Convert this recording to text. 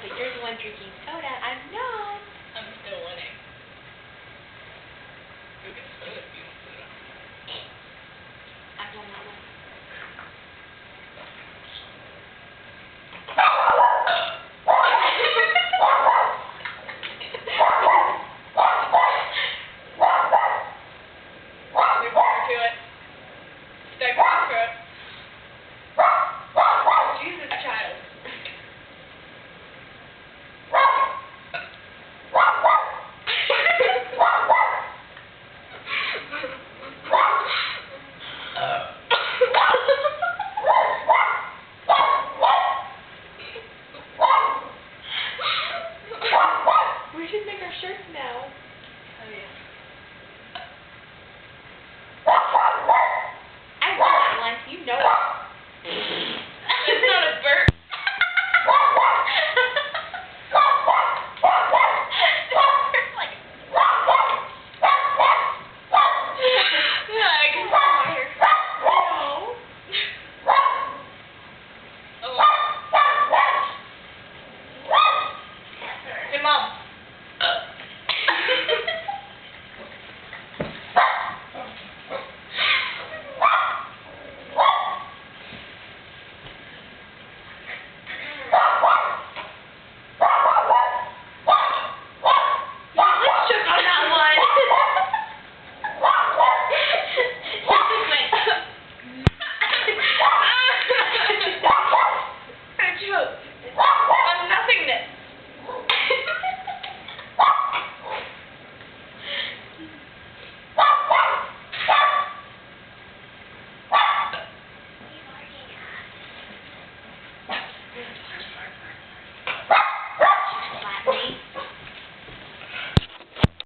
but you're the one drinking soda. I know. I'm still winning. Go get soda if you want soda. I've done that one. We should make our shirts now. Oh yeah. I won that once, you know it. It's not a burp. Hey, Mom.